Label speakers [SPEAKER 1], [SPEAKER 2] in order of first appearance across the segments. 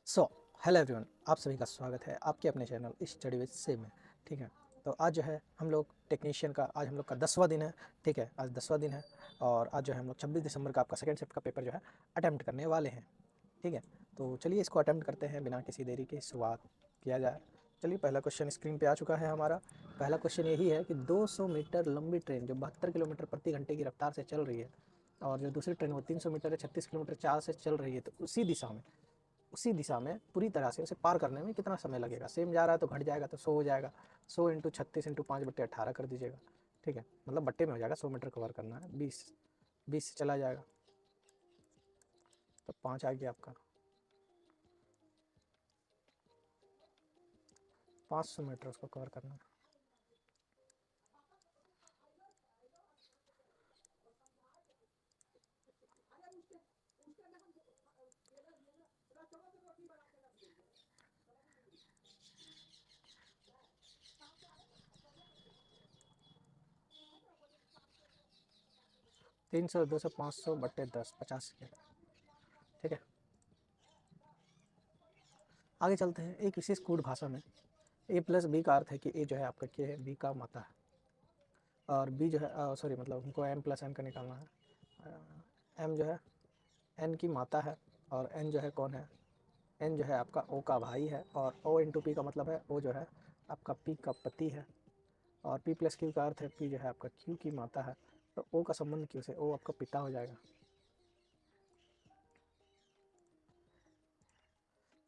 [SPEAKER 1] So hello everyone, आप सभी का स्वागत है आपके अपने चैनल स्टडी विद से में। ठीक है, तो आज जो है हम लोग टेक्नीशियन का आज हम लोग का 10वां दिन है। ठीक है, आज 10वां दिन है और आज जो है हम लोग 26 दिसंबर का आपका सेकंड शिफ्ट का पेपर जो है अटैम्प्ट करने वाले हैं। ठीक है, तो चलिए इसको अटैम्प्ट करते हैं, बिना किसी देरी के शुरुआत किया जाए। चलिए, पहला क्वेश्चन स्क्रीन पे आ चुका है हमारा। पहला क्वेश्चन यही है कि 200 मीटर लंबी ट्रेन जो 72 किलोमीटर प्रति घंटे की रफ्तार से चल रही है और जो दूसरी ट्रेन वो 300 मीटर या 36 किलोमीटर चाल से चल रही है, तो उसी दिशा में पूरी तरह से उसे पार करने में कितना समय लगेगा। सेम जा रहा है तो घट जाएगा, तो 100 हो जाएगा। 100 इंटू 36 इंटू 5/18 कर दीजिएगा। ठीक है, मतलब बट्टे में हो जाएगा, 100 मीटर कवर करना है। 20 से चला जाएगा तो 5 आ गया आपका। 500 मीटर उसको कवर करना है। तीन सौ 200 500/10 50। ठीक है, आगे चलते हैं। एक विशेष कूट भाषा में ए प्लस बी का अर्थ है कि ए जो है आपका क्या है, बी का माता है। और बी जो है सॉरी, मतलब हमको एम प्लस एन का निकालना है। एम जो है एन की माता है और एन जो है कौन है, एन जो है आपका ओ का भाई है। और ओ इंटू पी का मतलब है ओ जो है आपका पी का पति है। और पी प्लस क्यू का अर्थ है पी जो है आपका क्यू की माता है। तो ओ का संबंध क्यू से, ओ आपका पिता हो जाएगा।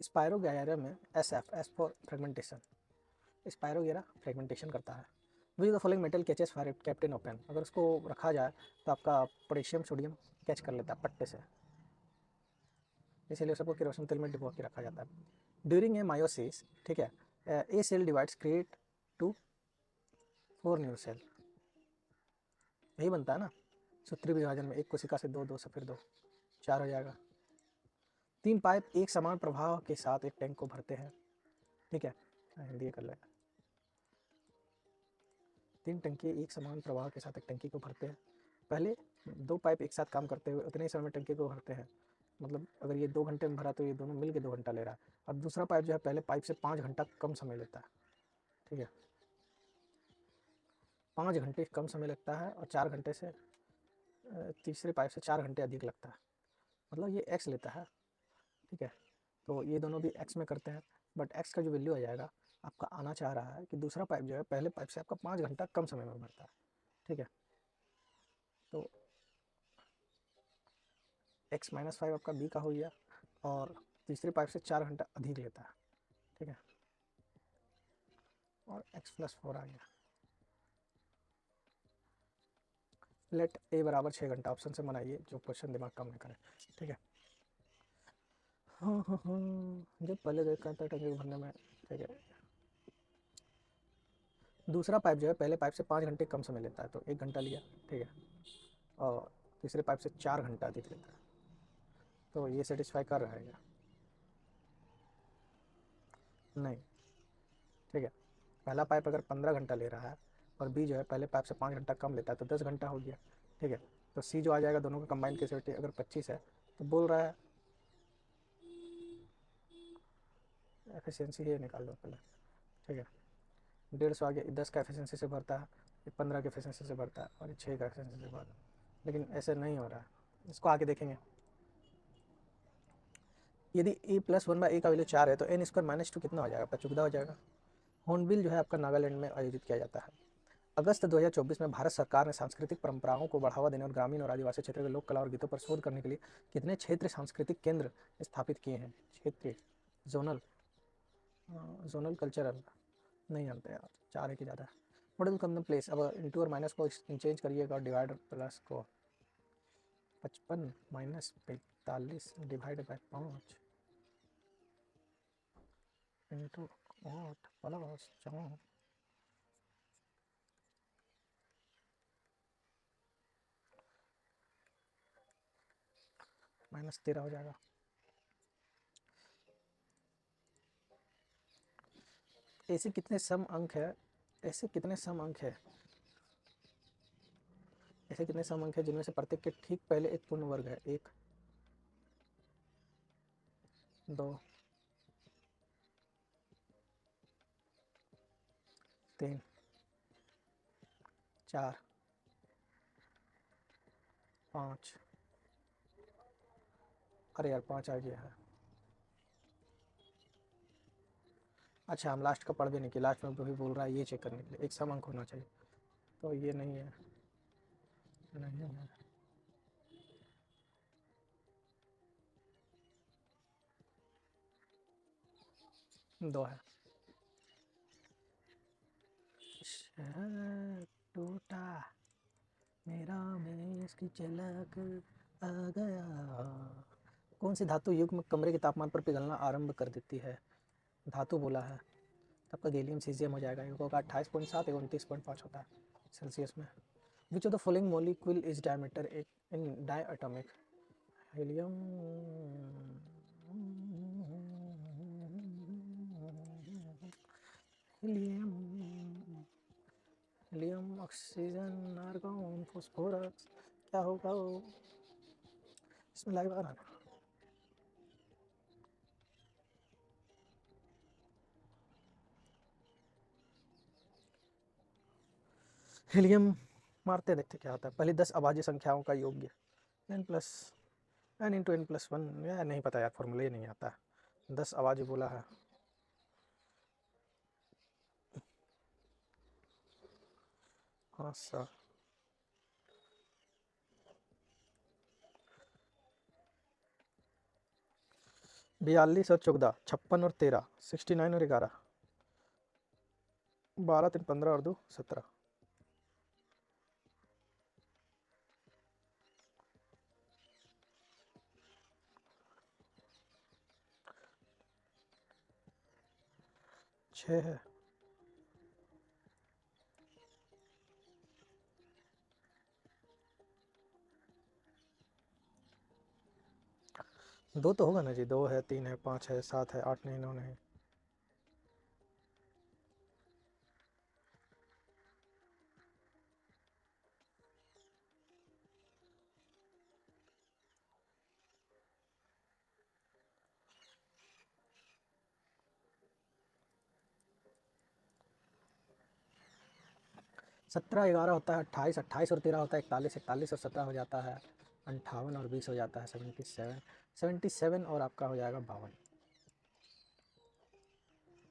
[SPEAKER 1] स्पायरोगैरा में S F S for fragmentation, spirogyra fragmentation करता है। विच the following metal catches for captain open, अगर उसको रखा जाए तो आपका पोटेशियम सोडियम कैच कर लेता है पट्टे से, इसीलिए सबको केरोसिन तेल में डुबो के रखा जाता है। ड्यूरिंग ए मायोसिस, ठीक है, a cell divides create to 4 new cell, यही बनता है ना। सूत्री विभाजन में एक कोशिका से दो, दो से फिर दो, 4 हो जाएगा। 3 पाइप एक समान प्रवाह के साथ एक टैंक को भरते हैं। ठीक है, हिंदी कर लेगा। 3 टंकी एक समान प्रवाह के साथ एक टंकी को भरते हैं। पहले 2 पाइप एक साथ काम करते हुए उतने ही समय में टंकी को भरते हैं। मतलब अगर ये 2 घंटे में भरा तो ये दोनों मिल के 2 घंटा ले रहा है। और दूसरा पाइप जो है पहले पाइप से 5 घंटा कम समय लेता है। ठीक है, 5 घंटे कम समय लगता है और 4 घंटे से तीसरे पाइप से 4 घंटे अधिक लगता है। मतलब ये एक्स लेता है। ठीक है, तो ये दोनों भी एक्स में करते हैं, बट एक्स का जो वैल्यू आ जाएगा आपका आना चाह रहा है कि दूसरा पाइप जो है पहले पाइप से आपका 5 घंटा कम समय में भरता है। ठीक है, तो x-5 आपका बी का हो गया और तीसरे पाइप से 4 घंटा अधिक लेता है। ठीक है, और x+4 आ गया। लेट ए बराबर 6 घंटा, ऑप्शन से बनाइए जो क्वेश्चन दिमाग कम नहीं करे। ठीक है, हाँ हाँ हाँ, जब पहले देखा था टंकी भरने में। ठीक है, दूसरा पाइप जो है पहले पाइप से 5 घंटे कम समय लेता है तो 1 घंटा लिया। ठीक है, और तीसरे पाइप से 4 घंटा अधिक लेता है, तो ये सेटिस्फाई कर रहेगा नहीं। ठीक है, पहला पाइप अगर 15 घंटा ले रहा है और बी जो है पहले पाइप से 5 घंटा कम लेता है तो 10 घंटा हो गया। ठीक है, तो सी जो आ जाएगा दोनों का कंबाइंड कैपेसिटी अगर 25 है तो बोल रहा है एफिशिएंसी ये निकाल लो पहले। ठीक है, 150 आ गया। 10 का एफिशिएंसी से भरता है, ये 15 के एफिशिएंसी से भरता है और ये 6 का एफिशिएंसी से भरता है। लेकिन ऐसे नहीं हो रहा है, इसको आगे देखेंगे। यदि ए प्लस 1/a का वैल्यू 4 है तो एन स्क्वायर -2 कितना हो जाएगा, 55 हो जाएगा। हॉर्नबिल जो है आपका नागालैंड में आयोजित किया जाता है। अगस्त 2024 में भारत सरकार ने सांस्कृतिक परंपराओं को बढ़ावा देने और ग्रामीण और आदिवासी क्षेत्र के लोक कला और गीतों पर शोध करने के लिए कितने क्षेत्रीय सांस्कृतिक केंद्र स्थापित किए हैं। क्षेत्रीय, जोनल, जोनल कल्चरल नहीं जानते यार, 4 है कि ज़्यादा। मॉडल कम द प्लेस, अब इंटू और माइनस को चेंज करिएगा और डिवाइड प्लस को 55 -45 डिवाइड बाई 5 इंटू 8 प्लस 4 -13 हो जाएगा। ऐसे कितने सम अंक है, ऐसे कितने सम अंक है, ऐसे कितने सम अंक है जिनमें से प्रत्येक के ठीक पहले एक पूर्ण वर्ग है। 1, 2, 3 4 5। अरे यार 5 आ गया है। अच्छा हम लास्ट का पढ़ भी नहीं कि लास्ट में वही बोल रहा है ये चेक करने के लिए एक सम अंक होना चाहिए, तो ये नहीं है, नहीं है। 2 है। शहर टूटा मेरा में इसकी झलक आ गया। कौन सी धातु युग्म कमरे के तापमान पर पिघलना आरंभ कर देती है? धातु बोला है, तब का गैलियम सीजियम हो जाएगा। एक होगा 28.7, एक 29.5 होता है सेल्सियस में। Which of the following molecule is diameter in diatomic? Helium, helium, helium, oxygen, argon, phosphorus, क्या होगा वो? इसमें लाइव आ रहा है। हीलियम मारते देखते क्या होता है। पहली 10 अभाज्य संख्याओं का योग्य। n plus n into n plus 1, या नहीं पता यार, फॉर्मूला ही नहीं आता। 10 अभाज्य बोला है। हाँ सर। 42 और 14, 56 और 13, 69 और 11, 12 3 15 और 2 17। 6 है। दो तो होगा ना जी, 2 है, 3 है, 5 है, 7 है, 8 नहीं, 9 नहीं। सत्रह 11 होता है 28, 28 और 13 होता है 41, 41 और 17 हो जाता है 58 और 20 हो जाता है 77, 77 और आपका हो जाएगा 52।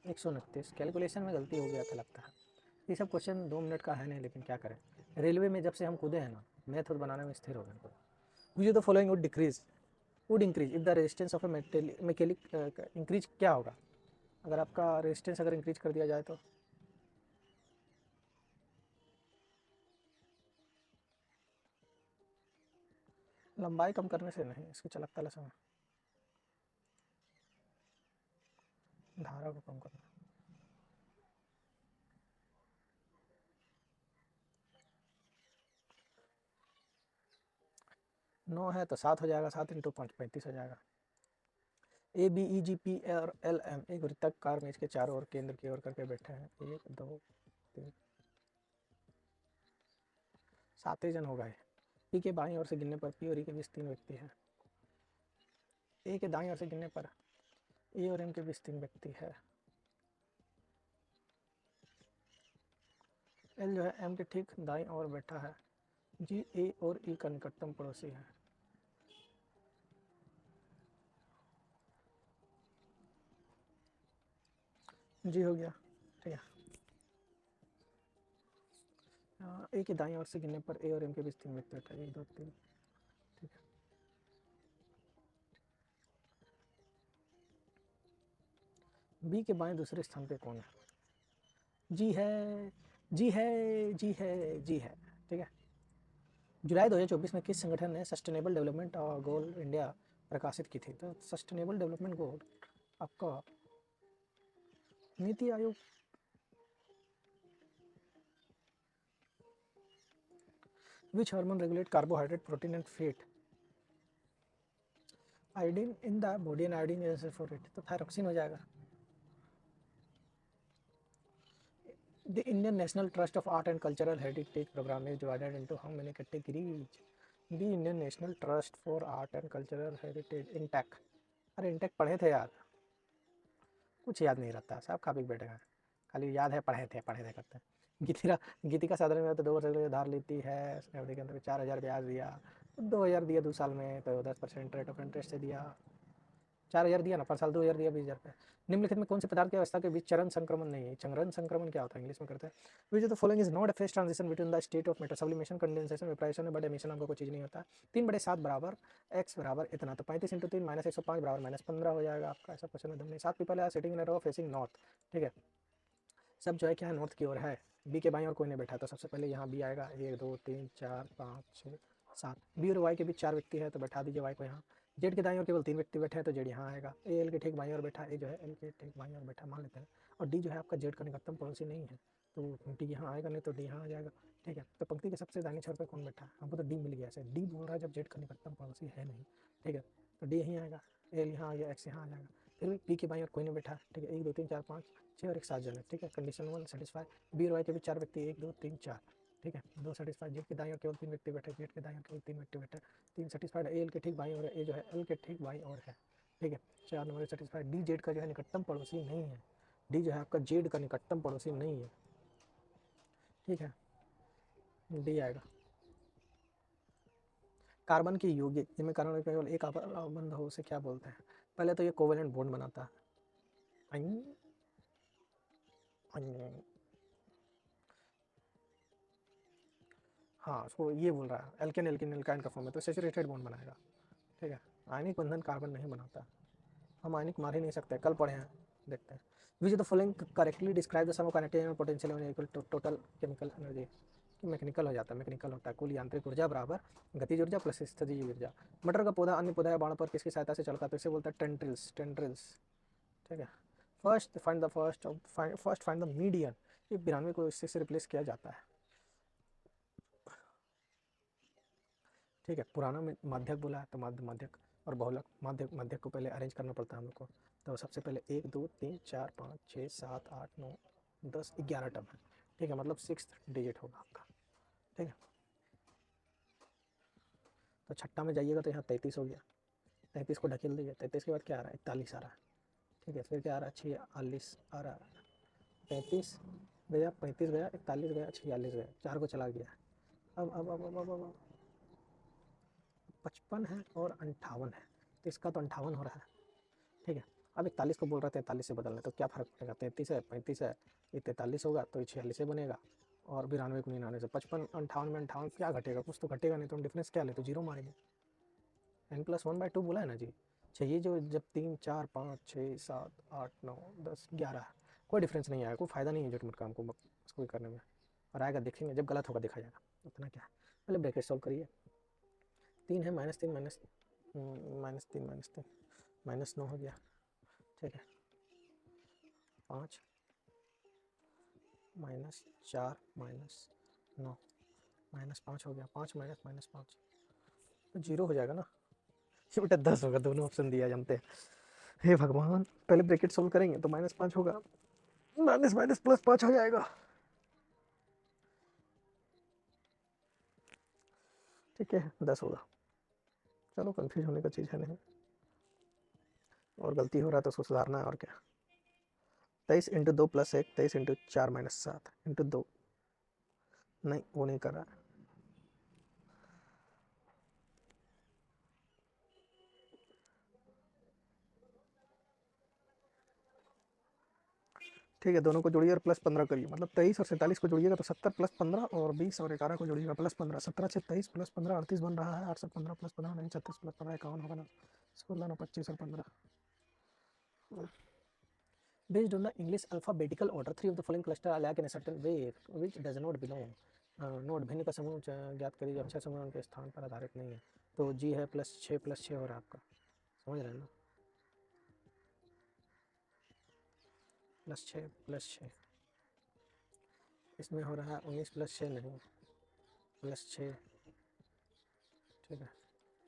[SPEAKER 1] 129। कैलकुलेशन में गलती हो गया था लगता है। ये सब क्वेश्चन 2 मिनट का है नहीं, लेकिन क्या करें। रेलवे में जब से हम कूदे हैं ना, मैथ बनाने में स्थिर हो गए। विच the following would increase if the resistance of A mechanic increase? क्या होगा अगर आपका रेजिस्टेंस अगर इंक्रीज कर दिया जाए तो? लंबाई कम करने से नहीं, इसकी चलक तलस में धारा को कम करना। 9 है तो 7 हो जाएगा, 7 इंटू 5 35 हो जाएगा। A B E G P और एल एम एक वृत्ताकार मेज के चारों ओर केंद्र की ओर करके बैठे हैं। 1 2 3 7 ही जन होगा। पी के बाईं ओर से गिनने पर पी और ई के बीच 3 व्यक्ति हैं। ए के दाईं ओर से गिनने पर ए और एम के बीच 3 व्यक्ति है। एल जो है एम के ठीक दाईं ओर बैठा है। जी ए और ई का निकटतम पड़ोसी है। जी हो गया, ठीक है। ए के दाईं ओर से गिनने पर ए और एम के बीच 3 व्यक्ति बैठा है। 1 2 3, ठीक है। बी के बाएं दूसरे स्थान पे कौन है? जी है, जी है, जी है, जी है, ठीक है। जुलाई 2024 में किस संगठन ने सस्टेनेबल डेवलपमेंट गोल इंडिया प्रकाशित की थी? तो सस्टेनेबल डेवलपमेंट गोल आपका NITI Aayog. Which hormone regulate carbohydrate protein and fat? Iodine in the body and iodine जैसे फॉर इट, तो थायरोक्सिन हो जाएगा। The Indian National Trust of Art and Cultural Heritage programme is divided into how many categories? The Indian National Trust for Art and Cultural Heritage, INTACH. अरे INTACH पढ़े थे यार, कुछ याद नहीं रहता, सब काफी बैठे हैं। खाली याद है पढ़े थे करते हैं। गीतिका साधारण में तो 2 वर्ष के लिए उधार लेती है, उसने अवधि के अंदर 4,000 ब्याज दिया, 2,000 दिया 2 साल में तो 10% रेट ऑफ इंटरेस्ट से दिया, 4,000 दिया ना, पर साल 2,000 दिया, 20,000 रुपये। निम्नलिखित में कौन से पदार्थ की अवस्था के बीच चरण संक्रमण नहीं है? चरण संक्रमण क्या होता है इंग्लिश में करते हैं? Which of the following is not a phase transition between the state of matter? Sublimation, condensation, vaporisation, but emission आपको कोई चीज़ नहीं होता। 3/7 बराबर x बराबर इतना, तो 35 इंटू 3 माइनस 105 बराबर -15 हो जाएगा आपका। ऐसा क्वेश्चन है। 7 people are sitting in a row facing north, ठीक है, सब जो है क्या है नॉर्थ की ओर है। बी के बाईं और कोई नहीं बैठा, तो सबसे पहले यहाँ बी आएगा, 1 2 3 4 5 6 7। बी और वाई के बीच 4 व्यक्ति है, तो बैठा दीजिए वाई को यहाँ। जेड के दाईं ओर केवल 3 व्यक्ति बैठे हैं, तो जेड यहाँ आएगा। ए एल के ठीक बाईं ओर बैठा, ए जो है एल के ठीक बाईं ओर बैठा मान लेते हैं। और डी जो है आपका जेड का निकटतम पड़ोसी नहीं है, तो डी यहाँ आएगा, नहीं तो डी यहाँ आ जाएगा, ठीक है। तो पंक्ति के सबसे दाहिने छोर पर कौन बैठा है? हमको तो डी मिल गया। ऐसे डी बोल रहा है जब जेड का निकटतम पड़ोसी है नहीं, ठीक है, तो डी यहीं आएगा, एल यहाँ आ गया, एक्स यहाँ आ जाएगा। फिर भी पी के बाईं ओर कोई नहीं बैठा, ठीक है। 1 2 3 4 5 6 और एक 7 जन है, ठीक है। Condition 1 satisfy. बी और वाई के बीच 4 व्यक्ति, 1 2 3 4, ठीक है, 2 सेटिस्फाइड। जेड के दाईं ओर केवल 3 व्यक्ति बैठे, जेड के दाईं ओर केवल 3 व्यक्ति बैठे, 3 सेटिस्फाइड। ए एल के ठीक बाईं ओर है, ए जो है एल के ठीक बाईं ओर है, ठीक है। 4 नंबर सेटिस्फाइड। डी जेड का जो है निकटतम पड़ोसी नहीं है, डी जो है आपका जेड का निकटतम पड़ोसी नहीं है, ठीक है, डी आएगा। कार्बन की यौगिक जिनमें कार्बन केवल एक बंध हो उसे क्या बोलते हैं? पहले तो ये कोवेलेंट बॉन्ड बनाता है। हाँ, उसको ये बोल रहा है एल्केन एल्किन एल्काइन का फॉर्म है, तो सैचुरेटेड बॉन्ड बनाएगा, ठीक है। आयनिक बंधन कार्बन नहीं बनाता, हम आयनिक मार ही नहीं सकते, कल पढ़े हैं, देखते हैं। Which the following correctly describe the sum of kinetic and potential energy equal to total chemical energy? Mechanical हो जाता है, मैकेनिकल होता है। कुल यांत्रिक ऊर्जा बराबर गतिज ऊर्जा प्लस स्थितिज ऊर्जा। मटर का पौधा अन्य पौधा या बाण पर किसकी सहायता से चलता है? तो इसे बोलता है टेंड्रिल्स, टेंड्रिल्स, ठीक है। फर्स्ट फाइंड द मीडियन, ये 92 को इससे रिप्लेस किया जाता है, ठीक है। पुराना में माध्यक बोला है, तो माध्यक और बहुलक। माध्यक को पहले अरेंज करना पड़ता है हम लोग को, तो सबसे पहले 1 2 3 4 5 6 7 8 9 10 11 टर्म है, ठीक है, मतलब 6th डिजिट होगा आपका, ठीक है। तो छट्टा में जाइएगा तो यहाँ 33 हो गया, 33 को ढकेल दीजिए, 33 के बाद क्या आ रहा है? 41 आ रहा है, ठीक है। फिर क्या आ रहा है? 46 आ रहा है, 35 गया, 35 गया, 41 गया, 46 गया, 4 को चला गया। अब 55 है और 58 है, तो इसका तो 58 हो रहा है, ठीक है। अब 41 को बोल रहा है 43 से बदलना, तो क्या फ़र्क पड़ेगा? 33 है, 35 है, ये 43 होगा, तो ये 46 से बनेगा। और 92 को 99 से 55 58 में 58 क्या घटेगा? कुछ तो घटेगा नहीं, तो हम डिफरेंस क्या ले, तो जीरो मारेंगे। n+1/2 बोला है ना जी। चाहिए जो जब 3 4 5 6 7 8 9 10 11 कोई डिफरेंस नहीं आएगा, कोई फ़ायदा नहीं है झूठ मूठ काम को इसको करने में। और आएगा देखेंगे, जब गलत होगा देखा जाएगा, उतना क्या है। पहले ब्रैकेट सॉल्व करिए। 3 है, -3 -3 -9 हो गया, ठीक है। 5 -4 -9 -5 हो गया, 5 -5 तो जीरो हो जाएगा ना। ये बेटा 10 होगा, दोनों ऑप्शन दिया जानते हैं। हे भगवान, पहले ब्रैकेट सोल्व करेंगे तो -5 होगा, माइनस माइनस +5 हो जाएगा, ठीक है, 10 होगा। चलो कंफ्यूज होने का चीज़ है नहीं, और गलती हो रहा है तो उसको सुधारना है, और क्या। 23 इंटू 2 + 1, 23 इंटू 4 -7 इंटू 2, नहीं वो नहीं कर रहा। ठीक है, दोनों को जोड़िए और +15 करिए, मतलब 23 और 47 को जोड़िएगा तो 70 + 15, और 20 और 11 को जोड़िएगा +15, 17 से 23 + 15 38 बन रहा है, 8 से 15 + 15 नहीं, 36 + 15 51 होगा ना, 16 9 25 और 15। Based on the English alphabetical order, three of the following cluster are lack in a certain way, which does not belong. Note भिन्न का समूह ज्ञात करिए जब 6 समूह उनके स्थान पर आधारित नहीं है, तो जी है +6 हो रहा है आपका, समझ रहे हैं ना, +6 इसमें हो रहा है 19 + 6 नहीं, +6, ठीक है,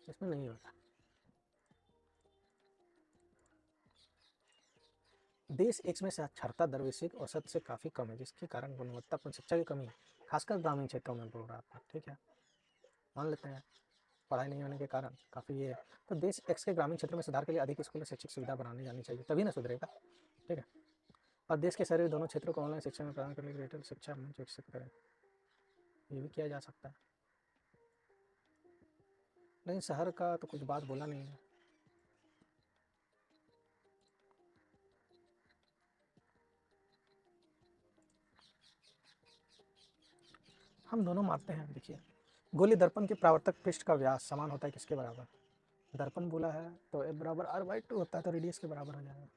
[SPEAKER 1] इसमें नहीं हो रहा। देश एक्स में साक्षरता दर वैश्विक औसत से काफ़ी कम है, जिसके कारण गुणवत्तापूर्ण शिक्षा की कमी है, खासकर ग्रामीण क्षेत्रों में बोल रहा था, ठीक है, मान लेते हैं पढ़ाई नहीं होने के कारण काफ़ी ये। तो देश एक्स के ग्रामीण क्षेत्रों में सुधार के लिए अधिक स्कूल में शैक्षिक सुविधा बनानी जानी चाहिए, तभी ना सुधरेगा, ठीक है। और देश के शहरी दोनों क्षेत्रों को ऑनलाइन शिक्षा में प्रदान करने के लिए डिजिटल शिक्षा मंच विकसित करें। ये भी किया जा सकता है, लेकिन शहर का तो कुछ बात बोला नहीं है। हम दोनों मानते हैं। देखिए, गोली दर्पण के परावर्तक पृष्ठ का व्यास समान होता है किसके बराबर? दर्पण बोला है तो ए बराबर r/2 होता है, तो रेडियस के बराबर हो जाएगा।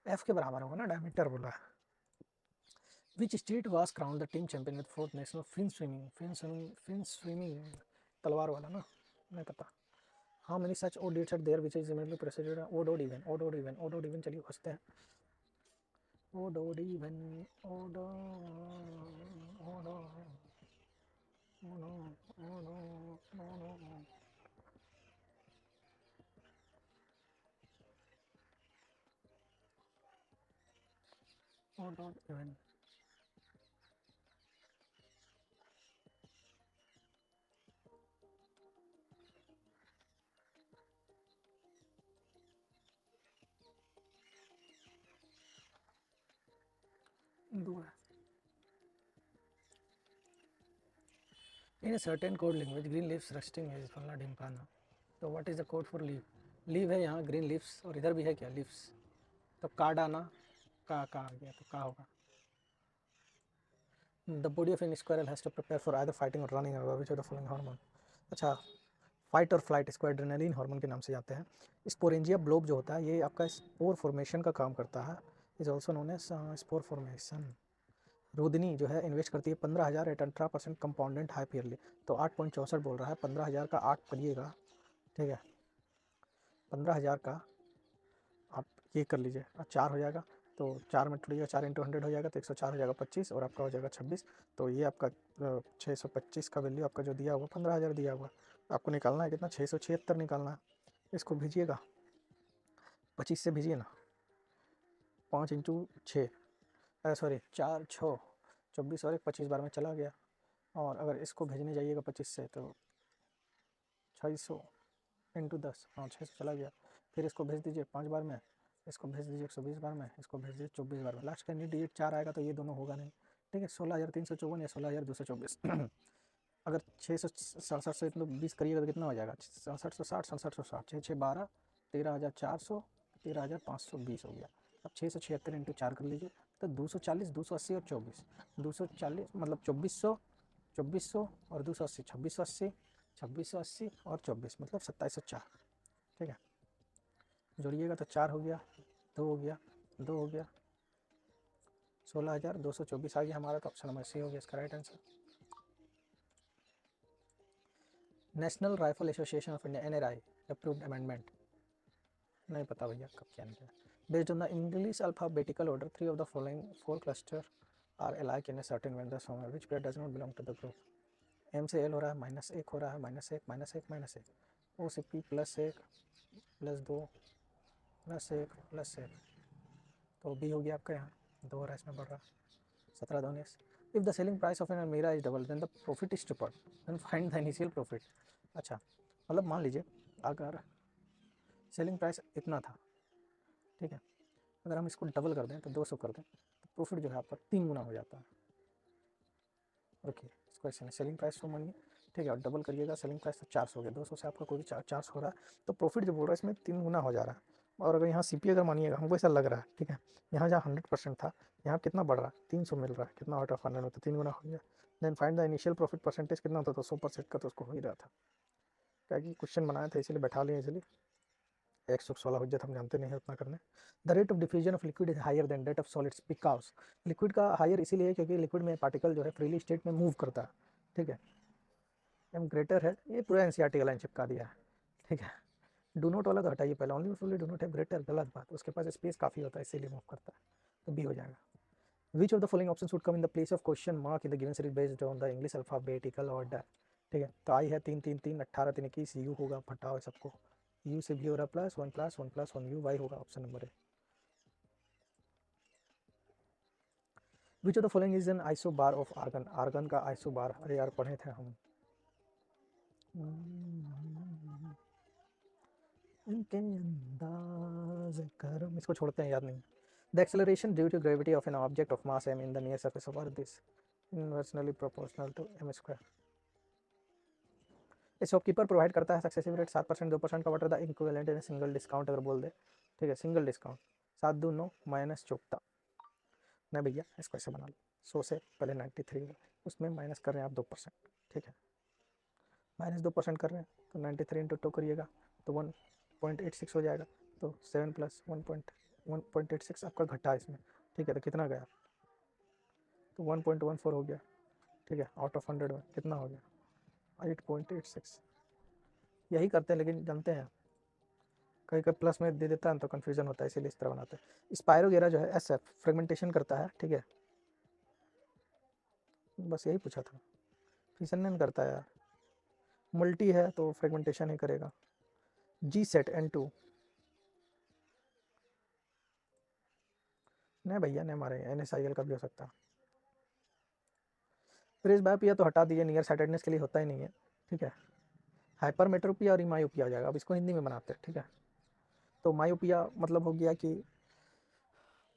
[SPEAKER 1] f के बराबर होगा ना, डायमीटर बोला है। Which state was crown the team champion with fourth national fin swimming? Fin swimming तलवार वाला ना, नहीं पता। How many such odd dates are there which is immediately preceded odd even चलिए हंसते हैं। Odd even odd odd odd even. दो है। In a certain code language, green leaves resting is फलना ढिमकाना। तो what is the code for leave? Leave है यहाँ, green leaves, और इधर भी है क्या लीव्स, तो कार्डाना का आ गया, तो का होगा। The body of an squirrel has to prepare for either fighting और रनिंग और which of the following hormone? अच्छा, फाइट और फ्लाइट इसको एड्रेनलिन हार्मोन के नाम से जाते हैं। स्पोरेंजिया ब्लोब जो होता है ये आपका स्पोर फॉर्मेशन का काम करता है, is also known as spore formation. रोदिनी जो है इन्वेस्ट करती है 15,000 एट 18% कंपाउंडेंट हाइप ईयरली, तो 8.64 बोल रहा है। 15,000 का 8 करिएगा, ठीक है, 15,000 का आप ये कर लीजिए, 4 हो जाएगा, तो 4 में टूटिएगा, 4 इंटू 100 हो जाएगा, तो 104 हो जाएगा 25, और आपका हो जाएगा 26। तो ये आपका 625 का वैल्यू आपका जो दिया हुआ 15,000 दिया हुआ, आपको निकालना है कितना, 676 निकालना है। इसको भेजिएगा 25 से, भेजिए ना, 5 इंटू 6, सॉरी 4 6 24 और 25 बार में चला गया। और अगर इसको भेजने जाइएगा 25 से, तो 600 इंटू 10, हाँ 600 चला गया। फिर इसको भेज दीजिए 5 बार में, इसको भेज दीजिए 120 बार में, इसको भेज दीजिए 24 बार में, लास्ट का डिजिट 4 आएगा, तो ये दोनों होगा नहीं, ठीक है। 16,354 या 16,224। अगर 667 से तो 20 करिएगा तो कितना हो जाएगा, 6760, 6760, 6 6 12, 13,400, 13,520 हो गया। अब 676 इंटू 4 कर लीजिए, तो 240, 280 और 24, 240 मतलब 2400, 2400 और 280, 2680, 2680 और 24 मतलब 2704, ठीक है। जोड़िएगा तो 4 हो गया, 2 हो गया, 2 हो गया, 16,224 आ गया हमारा, तो ऑप्शन नंबर सी हो गया इसका right answer. National rifle association of India NRI approved amendment, नहीं पता भैया कब क्या नहीं है। Based on the English alphabetical order 3 of the following 4 cluster are alike in a certain way somewhere which pair does not belong to the group. M से L हो रहा है, -1 हो रहा है, -1 -1 -1, ओ से पी +1 +2 +1 +1, तो बी हो गया आपका यहाँ 2 हो रहा है, इसमें बढ़ रहा 17 2 19। If the selling price of an almirah is double then the profit is triple, then find the initial profit. अच्छा, मतलब मान लीजिए अगर सेलिंग प्राइस इतना था, ठीक है, अगर हम इसको डबल कर दें तो 200 कर दें, तो प्रॉफिट जो है आपका 3 गुना हो जाता है। ओके, इसको ऐसे सेलिंग प्राइस तो मानिए, ठीक है, और डबल करिएगा सेलिंग प्राइस, तो 400 हो गया, 200 से आपका कोई भी 400 हो रहा है, तो प्रॉफिट जो बोल रहा है इसमें 3 गुना हो जा रहा है। और अगर यहाँ CP अगर मानिएगा, हमको ऐसा लग रहा है, ठीक है, यहाँ जहाँ 100% था, यहाँ कितना बढ़ रहा है, 300 मिल रहा है, कितना आउट ऑफ 100 में, तो 3 गुना हो गया। Then find the initial profit percentage कितना होता, तो 100% का तो उसको हो ही रहा था, क्या कि क्वेश्चन बनाया था इसीलिए बैठा लिए, इसलिए 116 हुज्जत हम जानते नहीं है उतना करने। The rate of diffusion of liquid is higher than rate of solids because, liquid का हायर इसीलिए क्योंकि लिक्विड में पार्टिकल जो है फ्रीली स्टेट में मूव करता है, ठीक है। एम ग्रेटर है, ये पूरा NCERT का लाइन चिपका दिया है, ठीक है। डू नॉट वाला तो हटाइए पहले, ओनली फुली डू नॉट है ग्रेटर, गलत बात, उसके पास स्पेस काफ़ी होता है इसीलिए मूव करता है, तो बी हो जाएगा। विच of the following option would come in the place of question mark in the given series based on the English alphabetical order, ठीक है। तो आई है 3 3 3 18 3 21, यू होगा, फटाओ सबको, यू से भी हो रहा +1 +1 +1 यू, वाई होगा option number A. Which of the following is an isobar of argon, argon का आइसोबार, अरे यार पढ़े थे हम, इनके अंदाज करम, इसको छोड़ते हैं, याद नहीं। The acceleration due to gravity of an object of mass m in the near surface of earth this inversely proportional to m square. इस शॉपकीपर प्रोवाइड करता है सक्सेसिव रेट 7%, 2% का what are the equivalent in single discount अगर बोल दे, ठीक है, single discount 7 2 9 minus 14। नहीं भैया, इसको ऐसे बना लो, 100 से पहले 93 उसमें माइनस कर रहे हैं आप 2%, ठीक है, माइनस 2% कर रहे हैं तो 93 इंटू 2 करिएगा तो 1.86 हो जाएगा। तो 7 प्लस 1.86 आपका घटा इसमें, ठीक है, तो कितना गया, तो 1.14 हो गया, ठीक है, आउट ऑफ 100 में कितना हो गया 8.86। यही करते हैं, लेकिन जानते हैं कहीं कहीं प्लस में दे देता है तो कन्फ्यूजन होता है, इसीलिए इस तरह बनाते हैं। स्पायरो वगैरह जो है एस एफ फ्रेगमेंटेशन करता है, ठीक है, बस यही पूछा था, फिशन नहीं करता है यार, मल्टी है तो फ्रेगमेंटेशन ही करेगा। जी सेट N2, नहीं भैया नहीं मारे, NSIL का भी हो सकता है। प्रेस बायोपिया तो हटा दीजिए, नियर साइटेडनेस के लिए होता ही नहीं है, ठीक है। हाइपरमेट्रोपिया और मायोपिया हो जाएगा, अब इसको हिंदी में बनाते हैं, ठीक है। तो मायोपिया मतलब हो गया कि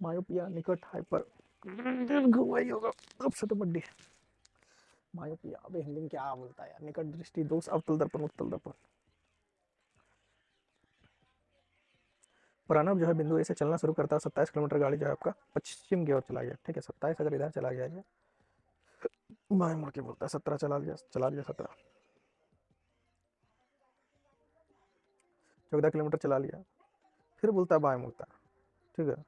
[SPEAKER 1] मायोपिया निकट हाइपर वही होगा, अब से तो बड्डी मायोपिया, अब हिंदी में क्या बोलता है यार, निकट दृष्टि दोष, अवतल दर्पण उत्तल दर्पण। प्रणव जो है बिंदु ए से चलना शुरू करता है, 27 किलोमीटर गाड़ी जो है आपका पश्चिम की ओर चला गया, ठीक है, 27 अगर इधर चला गया है, बाएं मुड़ के बोलता है 17 चला लिया 17, 14 किलोमीटर चला लिया, फिर बोलता है बाएं मुड़ता है, ठीक है,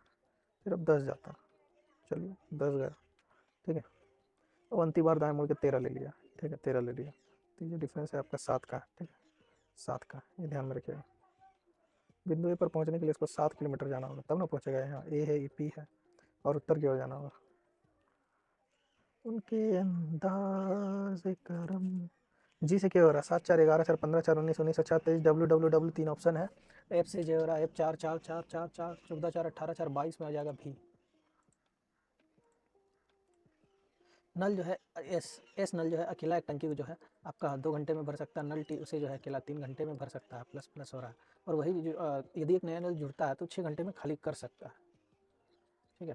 [SPEAKER 1] फिर अब 10 जाता है, चलिए 10 गया, ठीक है, अब अंतिम बार दाएं मुड़ के 13 ले लिया, ठीक है, 13 ले लिया, तो ये डिफरेंस है आपका 7 का, ठीक है, 7 का, ये ध्यान में रखिएगा। बिंदु ए पर पहुंचने के लिए इसको 7 किलोमीटर जाना होगा, तब ना पहुंचेगा, यहाँ ए है, पी है, और उत्तर की ओर जाना होगा। उनके अंदाज करम, जी से क्या हो रहा है, 7 4 11 4 15 4 19 19 अच्छा 23 WWW 3 ऑप्शन है, एफ से जो हो रहा है F 4 4 4 4 4 14 4 18 4 22 में आ जाएगा भी। नल जो है एस नल जो है अकेला एक टंकी जो है आपका 2 घंटे में भर सकता है, नल टी उसे जो है अकेला 3 घंटे में भर सकता है, प्लस प्लस हो रहा है। और वही जो यदि एक नया नल जुड़ता है तो 6 घंटे में खाली कर सकता है, ठीक है।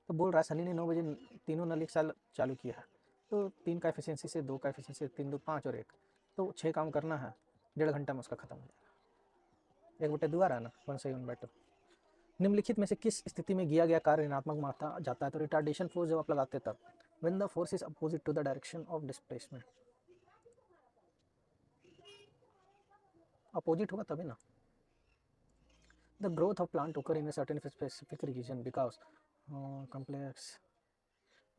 [SPEAKER 1] तो बोल रहा है सनी ने 9 बजे तीनों नल एक साल चालू किया है, तो 3 का एफिशिएंसी से 2 का एफिशिएंसी 3 2 5 और 1, तो 6 काम करना है, 1.5 घंटा में उसका खत्म हो जाएगा। 1/2 आ रहा है ना, 1/2। निम्नलिखित में से किस स्थिति में किया गया कार्य ऋणात्मक माना जाता है, तो रिटार्डेशन फोर्स जब आप लगाते हैं तब, when the force is opposite to the direction of displacement, opposite होगा तभी ना। The growth of plant occur in a certain specific region because complex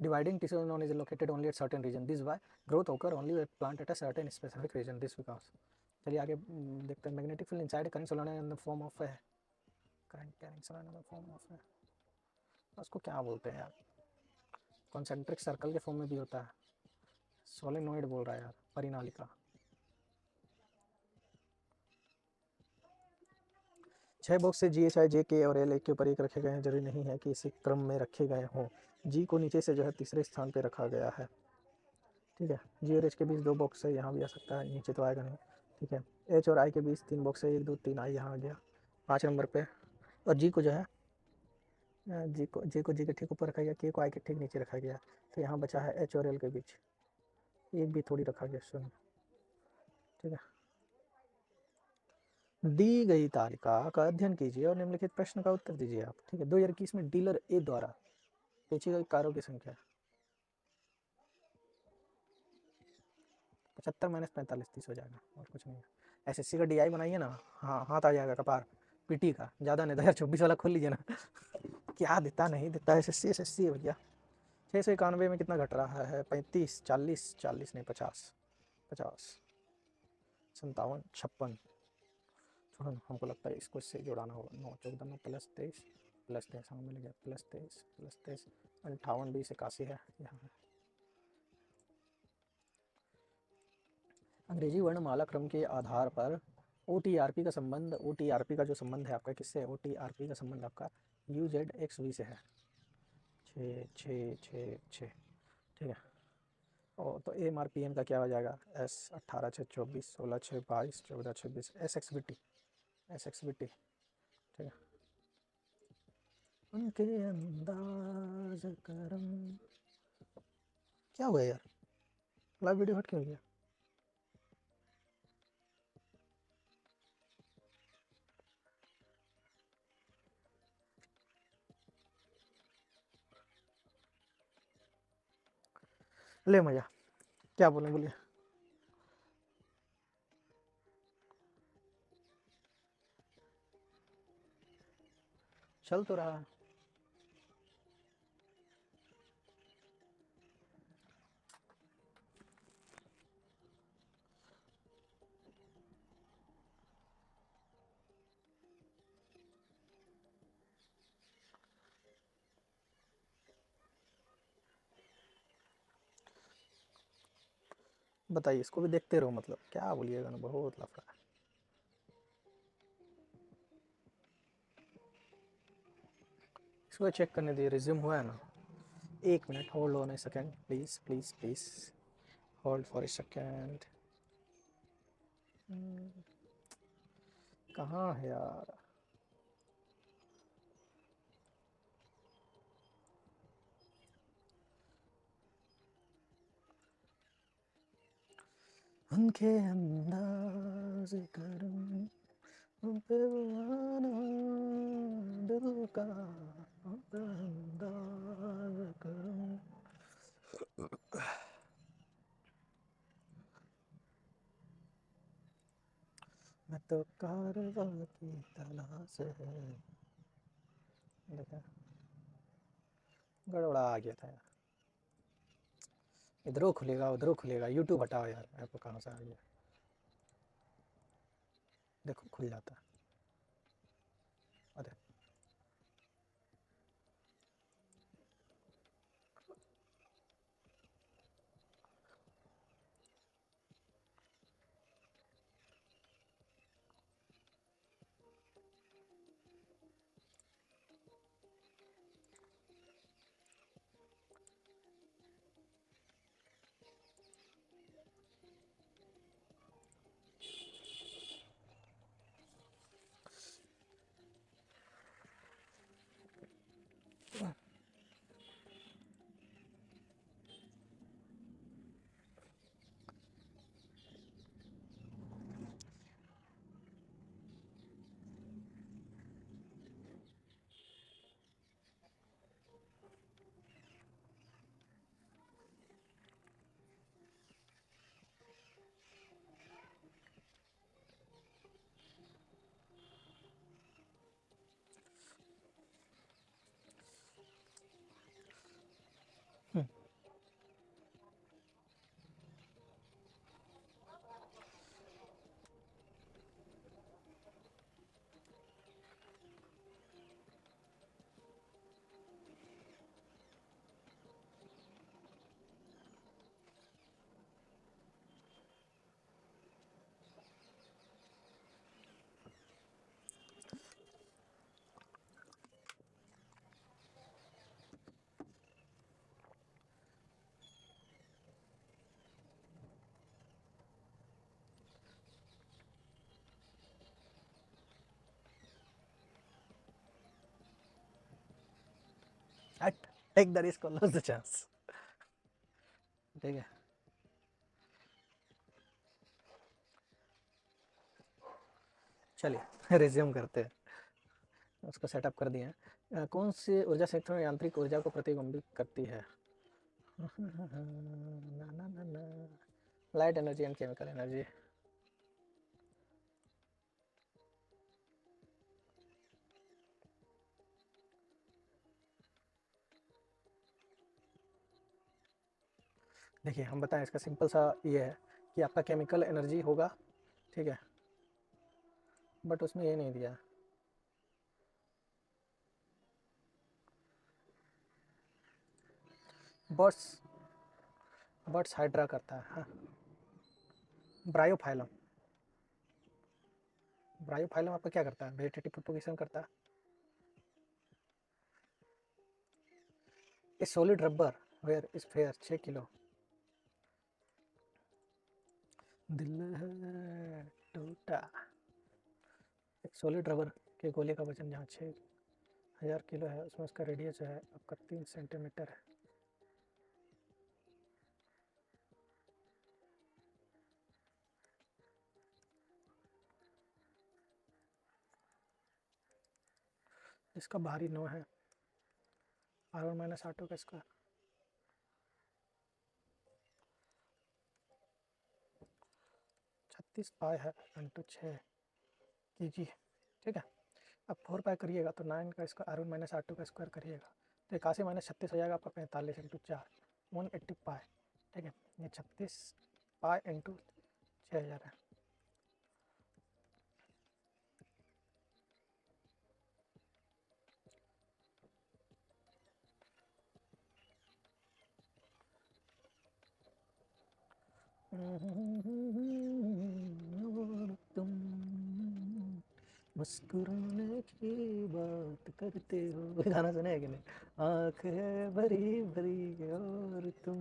[SPEAKER 1] dividing tissue known is located only at certain region, this why growth occur only at plant at a certain specific region, this because। चलिए आगे देखते हैं। Magnetic field inside current solenoid in the form of current carrying solenoid in the form of उसको क्या बोलते हैं यार, concentric circle के फॉर्म में भी होता है, सोलेनोइड बोल रहा है यार, परिनालिका। 6 बॉक्स से GHI JK और L एक के ऊपर एक रखे गए हैं, जरूरी नहीं है कि इसी क्रम में रखे गए हों। G को नीचे से जो है तीसरे स्थान पे रखा गया है, ठीक है। G और H के बीच 2 बॉक्स है, यहाँ भी आ सकता है, नीचे तो आएगा नहीं, ठीक है। H और I के बीच 3 बॉक्स है, 1 2 3 I यहाँ आ गया 5 नंबर पे। और G को जो है G के ठीक ऊपर रखा गया, K को I के ठीक नीचे रखा गया, तो यहाँ बचा है H और L के बीच, एक भी थोड़ी रखा गया, शून्य, ठीक है। दी गई तालिका का अध्ययन कीजिए और निम्नलिखित प्रश्न का उत्तर दीजिए आप, ठीक है। 2021 में डीलर ए द्वारा बेची गई कारों की संख्या 75 माइनस 45 30 हो जाएगा, और कुछ नहीं है। SSC का DI बनाइए ना, हाँ हाथ आ जाएगा कपार, PT का ज़्यादा नहीं, 2024 वाला खोल लीजिए ना क्या देता नहीं देता, SSC है भैया। 691 में कितना घट रहा है, 35 40 40 नहीं 50 50 57 56, छोड़ो हमको लगता है इसको इससे जोड़ाना होगा, 9 14 9 प्लस 23 हमें मिल गया, +23 58 20 81 है यहाँ है। अंग्रेजी वर्णमाला क्रम के आधार पर OTRP का संबंध, OTRP का जो संबंध है आपका किससे, OTRP का संबंध आपका UZXV से है, 6 ठीक है। और तो MRPM का क्या हो जाएगा, S 18 6 24 16 6 22 14 26 SXVT SXBT, ठीक है। उनके अंदाज करम, क्या हुआ यार, लाइव वीडियो हट क्यों गया? ले मजा, क्या बोले बोलिए। चल तो रहा है। बताइए, इसको भी देखते रहो, मतलब क्या बोलिएगा ना, बहुत लफड़ा है। इसको चेक करने दिए, रिज्यूम हुआ है ना। 1 minute hold on A second, please please please, hold for a second. कहाँ है यार? उनके अंदाज करम बेवाना दिल का, उनका अंदाज करम। मैं तो कारवां की तलाश है। देखा, गड़बड़ा आ गया था यार। इधरों खुलेगा उधरों खुलेगा, यूट्यूब हटाओ यार, ऐप कहाँ से आ गया। देखो खुल जाता है। अरे हट, टेक द रिस्क और लूज द चांस, ठीक है। चलिए रिज्यूम करते हैं। उसको सेटअप कर दिए हैं। कौन सी ऊर्जा संयंत्र में यांत्रिक ऊर्जा को प्रतिबिंबित करती है? ना ना ना ना, light energy and chemical energy. देखिए हम बताएं, इसका सिंपल सा ये है कि आपका केमिकल एनर्जी होगा, ठीक है, बट उसमें ये नहीं दिया। बर्ड्स, बर्ड्स हाइड्रा करता है, हाँ। ब्रायोफाइलम, ब्रायोफाइलम आपका क्या करता है? वेजिटेटिव प्रोपोगेशन करता है। A solid rubber ware is fair 6 kilo. दिल है टूटा, सॉलिड रबर के गोले का वजन जहाँ 6000 किलो है, उसमें उसका रेडियस जो है आपका 3 सेंटीमीटर है। इसका बाहरी 9 है, R1 माइनस R2 का स्क्वायर। छत्तीस पाई है इंटू 6 की, ठीक है। अब 4 पाई करिएगा तो 9 का इसका R1 माइनस R2 का स्क्वायर करिएगा तो 81 माइनस 36 हो जाएगा आपका 45 इंटू 4 180 पाई, ठीक है। ये 36 पाई इंटू 6000 है। और तुम मुस्कुराने की बात करते हो, गाना सुने है कि नहीं? आँख है भरी भरी और तुम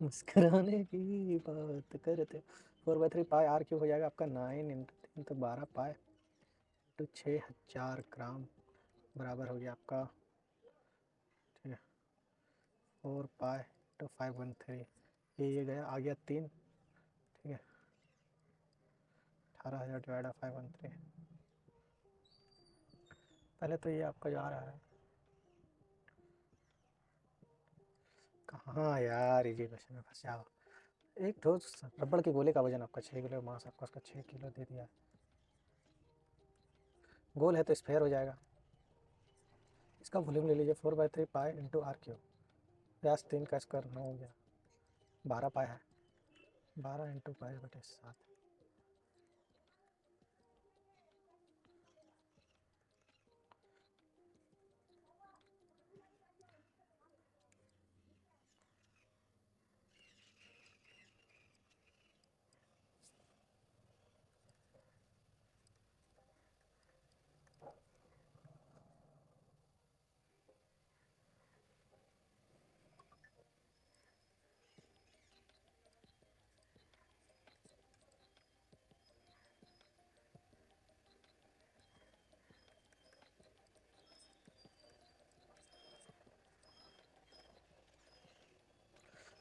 [SPEAKER 1] मुस्कुराने की बात करते हो। 4/3 पाई R क्यूब हो जाएगा आपका 9 इंटू 3 तो 12 पाई इंटू 6000 ग्राम बराबर हो गया आपका, ठीक है। 4 पाई इंटू 513 ये गया आ गया 3, ठीक है। 18000 डिवाइड 513, पहले तो ये आपका जा रहा है कहाँ यार, इजी क्वेश्चन में फंस जाओ। एक ठोस रबड़ के गोले का वजन आपका 6 किलो, मास आपका उसका 6 किलो दे दिया। गोल है तो स्फेयर हो जाएगा। इसका वॉल्यूम ले लीजिए 4/3 पाई इंटू R क्यूब। व्यास 3 का स्क्वायर 9 हो गया, 12 पाई है, 12 इंटू पाई बटे 7।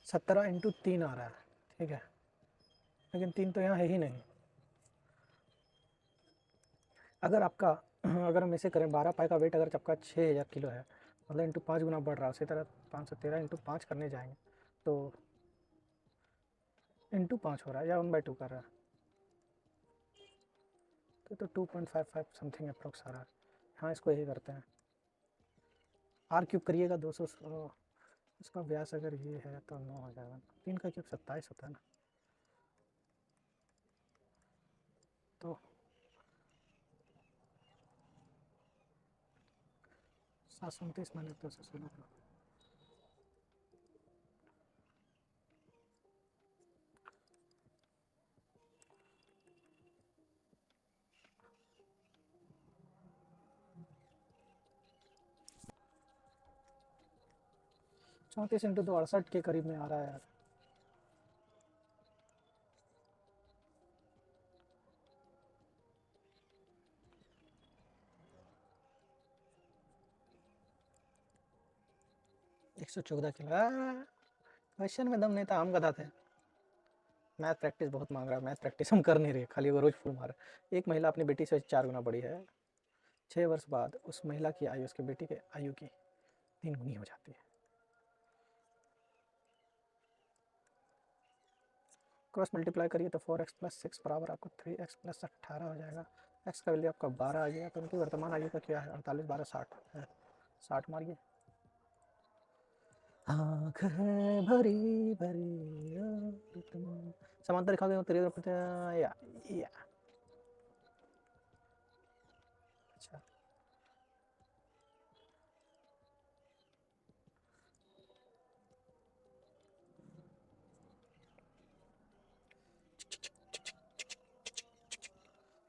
[SPEAKER 1] सत्रह इंटू 3 आ रहा है, ठीक है, लेकिन 3 तो यहाँ है ही नहीं। अगर आपका अगर हम इसे करें 12 पाई का वेट अगर आपका 6000 किलो है, मतलब इंटू 5 गुना बढ़ रहा है, उसी तरह 513 इंटू 5 करने जाएंगे तो इंटू 5 हो रहा है या 1/2 कर रहा है, तो 2.55 समथिंग अप्रोक्स आ रहा है। हाँ, इसको यही करते हैं। R क्यूब करिएगा 200, इसका व्यास अगर ये है तो 9 हो जाएगा। 3 का क्यूब 27 होता है ना, तो 729 माइनस 216। 34 इंटू 2 68 के करीब में आ रहा है यार। एक सौ 14 किलो। क्वेश्चन में दम नहीं था, हम गधा थे। मैथ प्रैक्टिस बहुत मांग रहा है, मैथ प्रैक्टिस हम कर नहीं रहे, खाली वो रोज फुल मार। एक महिला अपनी बेटी से 4 गुना बड़ी है। 6 वर्ष बाद उस महिला की आयु उसके बेटी के आयु की 3 गुनी हो जाती है। क्रॉस मल्टीप्लाई करिए तो 4x प्लस 6 बराबर आपको 3x प्लस 18 हो जाएगा। x का वैल्यू आपका 12 आ गया, तो उनकी वर्तमान आयु का क्या है? 48 12 60 है, 60 मारिए। आँख है भरी भरी और तुम समांतर रेखा के उत्तरी या अच्छा।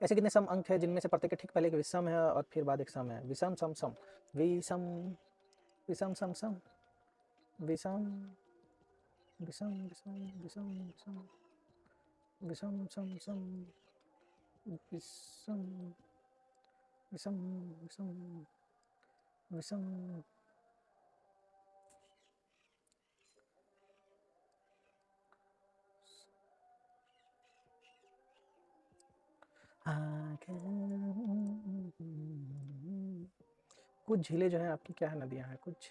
[SPEAKER 1] ऐसे कितने सम अंक है जिनमें से प्रत्येक के ठीक पहले एक विषम है और फिर बाद एक सम है? विषम सम सम विषम विषम सम सम विषम विषम विषम विषम विषम विषम सम सम विषम विषम विषम विषम कुछ झीलें जो हैं आपकी क्या है, नदियाँ हैं। कुछ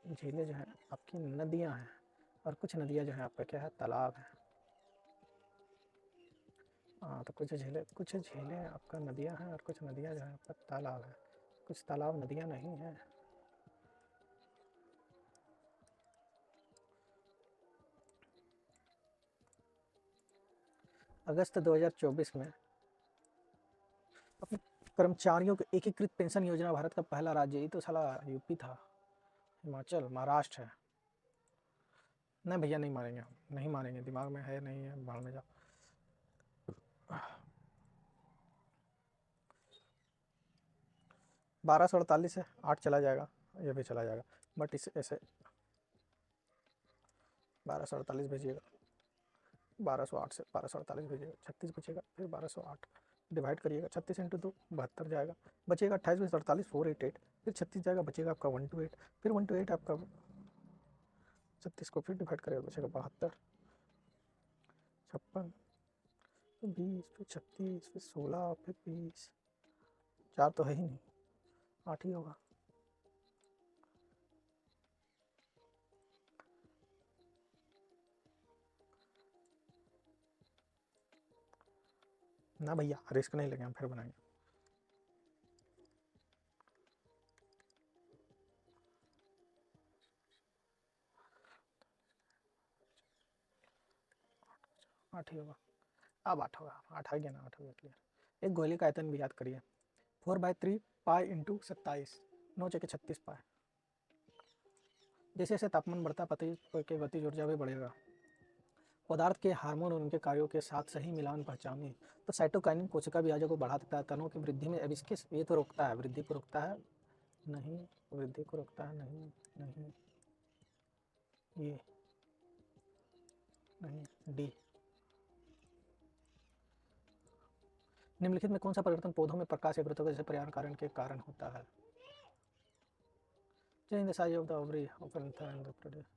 [SPEAKER 1] झीलें जो हैं आपकी नदियाँ हैं, और कुछ नदियाँ जो हैं आपका क्या है, तालाब है। हाँ, तो कुछ झीलें आपका नदियाँ हैं, और कुछ नदियाँ जो है आपका तालाब है। कुछ तालाब नदियाँ नहीं हैं। अगस्त 2024 में अपने कर्मचारियों को एकीकृत पेंशन योजना भारत का पहला राज्य, ये तो साला यूपी था, हिमाचल, महाराष्ट्र है। नहीं भैया, नहीं मारेंगे हम, नहीं मारेंगे, दिमाग में है नहीं है, भाड़ में जाओ। 1248 है, 8 चला जाएगा, ये भी चला जाएगा, बट इस ऐसे 1248 भेजिएगा, 1208 से 1248 भेजिएगा, 36 बचेगा, फिर 1208 डिवाइड करिएगा, 36 इंटू 2 72 जाएगा, बचेगा 28 में 48 488, फिर 36 जाएगा, बचेगा आपका 128, फिर 128 आपका 36 को फिर डिवाइड करेगा, बचेगा 72, 56, फिर 20, फिर 36, फिर 16, फिर 20, 4 तो है ही नहीं, 8 ही होगा। ना भैया, रिस्क नहीं लेंगे हम, फिर बनाएंगे। आठ ही होगा, अब 8 होगा, 8 आ गया ना, 8 हो गया क्लियर। एक गोले का आयतन भी याद करिए, 4/3 पाई इंटू 27, 9 × 36 पाई। जैसे जैसे तापमान बढ़ता है पृथ्वी की गतिज ऊर्जा भी बढ़ेगा। पदार्थ के हार्मोन और उनके कार्यों के साथ सही मिलान पहचानिए। तो साइटोकाइनिन कोशिका विभाजन को बढ़ा देता है, तनों की वृद्धि में। अब इसके ये तो रोकता है, वृद्धि को रोकता है नहीं, वृद्धि को रोकता है नहीं, नहीं, ये नहीं, डी। निम्नलिखित में कौन सा परिवर्तन पौधों में प्रकाश या जैसे पर्यावरण कारण के कारण होता है? Change the size of the ovary of an anther and the produce.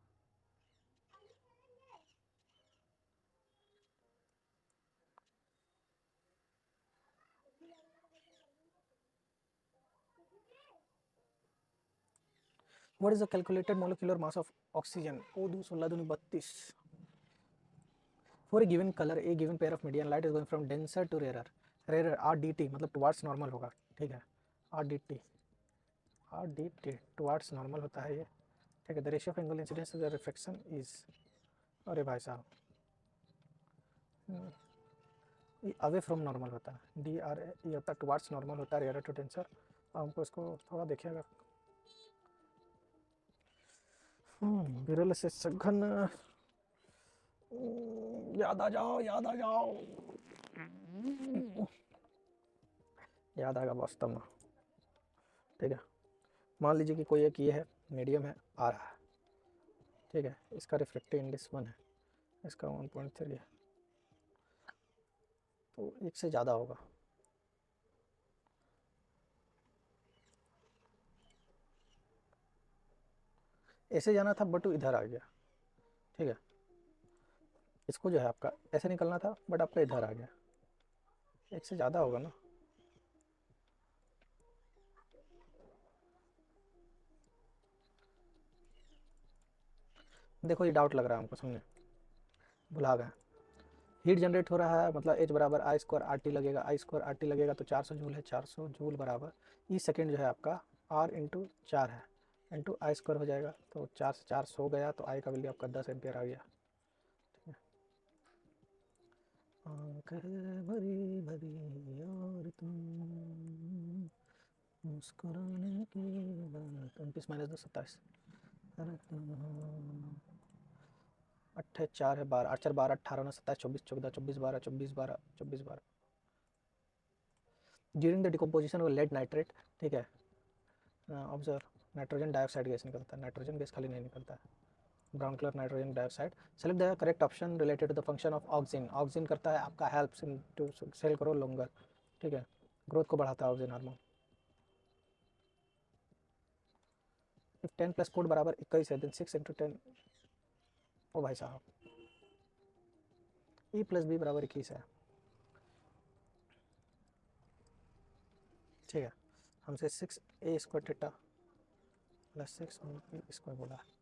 [SPEAKER 1] What is the calculated molecular mass of oxygen? O2 16 दूनी 32. For a given color, a given pair of median light is going from denser to rarer. Rarer RDT मतलब towards normal होगा, ठीक है, RDT, RDT towards normal होता है ये, ठीक है। The ratio of angle incidence to the reflection is, अरे भाई साहब, ये अवे फ्रॉम नॉर्मल होता है, डी आर ये होता है टुवार्ड्स नॉर्मल होता है, रेयर टू डेंसर। हमको इसको थोड़ा देखिएगा, विरल से सघन, याद आ जाओ, याद आ जाओ, याद आएगा वास्तव में, ठीक है। मान लीजिए कि कोई एक ये है, मीडियम है, आ रहा है, ठीक है, इसका रिफ्लेक्टिव इंडेक्स 1 है, इसका 1.3 है, तो एक से ज़्यादा होगा। ऐसे जाना था बट इधर आ गया, ठीक है। इसको जो है आपका ऐसे निकलना था बट आपका इधर आ गया, एक से ज़्यादा होगा ना। देखो ये डाउट लग रहा है हमको, समझे, भुला गए। हीट जनरेट हो रहा है, मतलब एच बराबर आई स्क्वायर आर टी लगेगा, आई स्क्वायर आर टी लगेगा तो 400 जूल है, 400 जूल बराबर ई सेकेंड जो है आपका आर इंटू 4 है, इंटू आई स्क्वायर हो जाएगा, तो 4 से 4 सो गया, तो आई का वैल्यू आपका 10 एम्पियर आ गया, ठीक है। आंखें भरी भरी और तुम मुस्कुराने के बाद, 29 - 2 27, 8 4 है 12, 8 4 12 18 19 27 24 14 24 12 24 12 24 12। During the decomposition of lead nitrate, ठीक है, ऑब्जर्व, नाइट्रोजन डाइऑक्साइड गैस निकलता है, नाइट्रोजन गैस खाली नहीं निकलता है, brown colour nitrogen dioxide. Select the correct option related to the function of auxin. Auxin करता है आपका helps in to cell grow longer, ठीक है, ग्रोथ को बढ़ाता है auxin hormone. If 10 plus code बराबर 21 है देन 6 इंटू 10, ओ भाई साहब, ई प्लस बी बराबर 21 है, ठीक है। हमसे 6 A square theta plus 6 B square बोला है।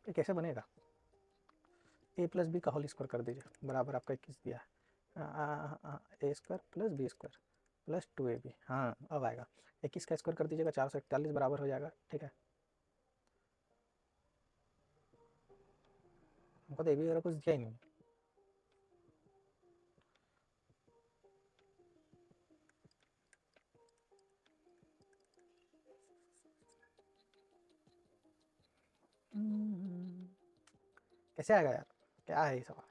[SPEAKER 1] ये कैसे बनेगा? ए प्लस बी का होल स्क्वायर कर दीजिए बराबर आपका 21 दिया है, A square plus B square plus 2ab, हाँ अब आएगा। 21 का स्क्वायर कर दीजिएगा 441 बराबर हो जाएगा, ठीक है। हमको तो ए बी वगैरह कुछ दिया ही नहीं। कैसे आएगा यार, क्या है ये सवाल,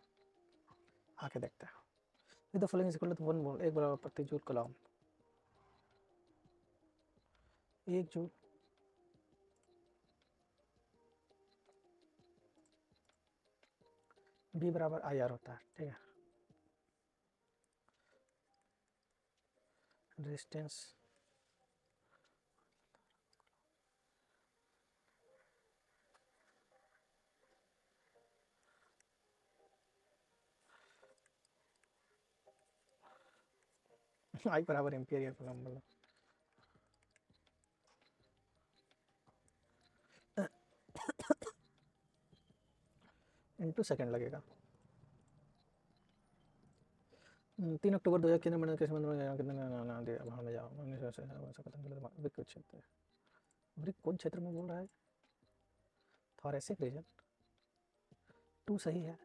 [SPEAKER 1] आके देखते हैं। With the following is equal to 1 mole, 1 बराबर प्रति जूल कूलम्ब, 1 जूल बी बराबर आई आर होता है, ठीक है। रेजिस्टेंस आई बराबर एम्पियर कूलम्ब मतलब इनटू सेकंड लगेगा। 3 अक्टूबर 2000 केंद्र मंडल के संबंध में कितने भाड़ में जाओ, वृक्क क्षेत्र, वृक्क कौन क्षेत्र में बोल रहा है? थोरेसिक रीजन, 2 सही है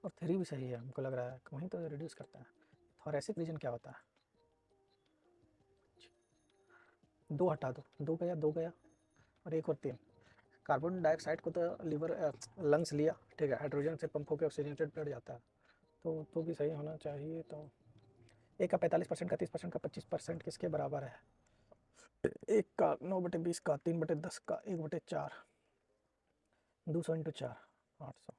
[SPEAKER 1] और 3 भी सही है, हमको लग रहा है वहीं तो रिड्यूस करता है। थोरेसिक रीजन क्या होता है? 2 हटा दो, 2 गया 2 गया और 1 और 3। कार्बन डाइऑक्साइड को तो लीवर लंग्स लिया, ठीक है, हाइड्रोजन से पंप होकर ऑक्सीजनेटेड ब्लड जाता है, तो भी सही होना चाहिए। तो एक का 45% का 30% का 25% किसके बराबर है? एक का 9/20 का 3/10 का 1/4, 200 इंटू 4 800।